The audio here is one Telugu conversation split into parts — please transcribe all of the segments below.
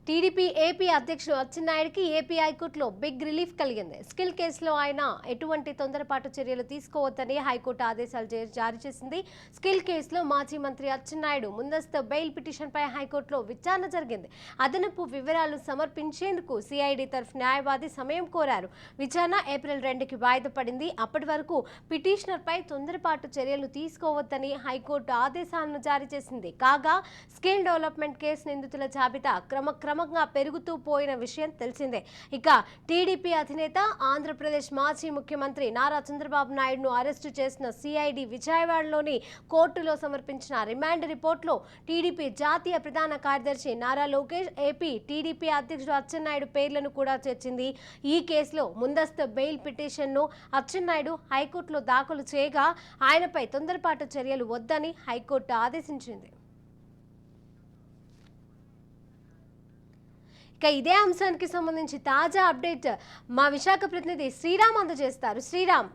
టీడీపీ ఏపీ అధ్యక్షుడు అచ్చెన్నాయుడికి ఏపీ హైకోర్టులో బిగ్ రిలీఫ్ కలిగింది. స్కిల్ కేసులో ఆయన ఎటువంటి తొందరపాటు చర్యలు తీసుకోవద్దని హైకోర్టు ఆదేశాలు జారీ చేసింది. స్కిల్ కేసులో మాజీ మంత్రి అచ్చెన్నాయుడు ముందస్తు బెయిల్ పిటిషన్పై హైకోర్టులో విచారణ జరిగింది. అదనపు వివరాలు సమర్పించేందుకు సిఐడి తరఫు న్యాయవాది సమయం కోరారు. విచారణ ఏప్రిల్ 2కి వాయిదా పడింది. అప్పటి వరకు పిటిషనర్పై తొందరపాటు చర్యలు తీసుకోవద్దని హైకోర్టు ఆదేశాలను జారీ చేసింది. కాగా స్కిల్ డెవలప్మెంట్ కేసు నిందితుల జాబితా క్రమంగా పెరుగుతూ పోయిన విషయం తెలిసిందే. ఇక టీడీపీ అధినేత ఆంధ్రప్రదేశ్ మాజీ ముఖ్యమంత్రి నారా చంద్రబాబు నాయుడును అరెస్టు చేసిన సిఐడి విజయవాడలోని కోర్టులో సమర్పించిన రిమాండ్ రిపోర్టులో టీడీపీ జాతీయ ప్రధాన కార్యదర్శి నారా లోకేష్, ఏపీ టీడీపీ అధ్యక్షుడు అచ్చెన్నాయుడు పేర్లను కూడా చేర్చింది. ఈ కేసులో ముందస్తు బెయిల్ పిటిషన్ను అచ్చెన్నాయుడు హైకోర్టులో దాఖలు చేయగా ఆయనపై తొందరపాటు చర్యలు వద్దని హైకోర్టు ఆదేశించింది. ఇక ఇదే అంశానికి సంబంధించి తాజా అప్డేట్ మా విశాఖ ప్రతినిధి శ్రీరామ్ అందజేస్తారు. శ్రీరామ్.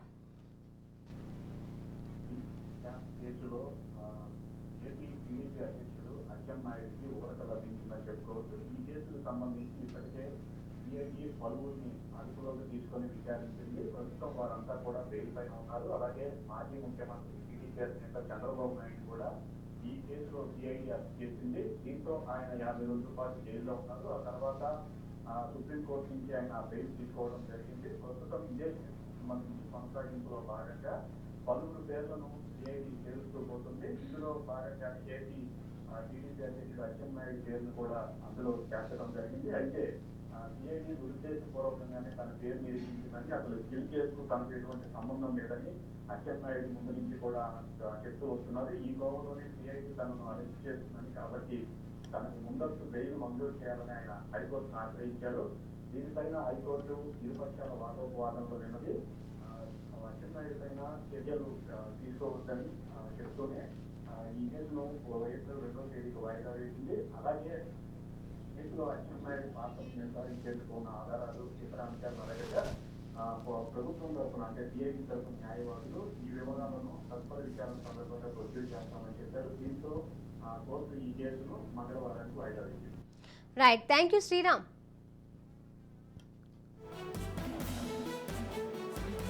పలువురిని అదుపులోకి తీసుకొని విచారించింది. ప్రస్తుతం వారంతా కూడా బెయిల్ పైన ఉన్నారు. అలాగే మాజీ ముఖ్యమంత్రి టీడీపీ అధినేత చంద్రబాబు నాయుడు కూడా ఈ కేసులో సిఐడి అరెస్ట్ చేసింది. దీంతో ఆయన 50 రోజుల పాటు జైల్లో ఉన్నారు. ఆ తర్వాత సుప్రీంకోర్టు నుంచి ఆయన బెయిల్ తీసుకోవడం జరిగింది. ప్రస్తుతం ఇదే సంబంధించి కొనసాగింపులో భాగంగా పలువురు పేర్లను సిఐడి తెలుస్తూ పోతుంది. ఇందులో భాగంగా ఏపీ టీడీపీ అధ్యక్షుడు అచ్చెన్నాయుడు పేరును కూడా అందులో చేర్చడం జరిగింది. అయితే సిఐడి ఉద్దేశపూర్వకంగానే తన పేరు నిరూపించిందని, అసలు స్కిల్ కేసుకు తనకు ఎటువంటి సంబంధం లేదని అచ్చెన్నాయుడు ముందు నుంచి కూడా చెప్తూ వస్తున్నారు. ఈ కోవలోనే సిఐడి తనను అరెస్ట్ చేస్తుందని, కాబట్టి తనకు ముందస్తు బెయిల్ మంజూరు చేయాలని ఆయన హైకోర్టును ఆశ్రయించారు. దీనిపైన హైకోర్టు ఇరుపక్షాల వాదోపవాదంలో విన్నది. అచ్చెన్నాయుడు పైన చర్యలు తీసుకోవద్దని చెప్తూనే ఈ కేసును ఏప్రిల్ 2వ తేదీకి వాయిదా వేసింది. అలాగే కేసులో అచ్చెన్నాయుడు పాత్రను నిర్ధారించేందుకు ఉన్న ఆధారాలు, ఇతర అంశాలను అడగగా ప్రభుత్వం తరఫున అంటే సిఐడి తరఫున న్యాయవాదులు ఈ వివరాలను తదుపరి విచారణ సందర్భంగా ప్రొడ్యూస్ చేస్తామని చెప్పారు. దీంతో కోర్టు ఈ కేసును మంగళవారానికి వాయిదా వేసింది. Right, thank you Sriram.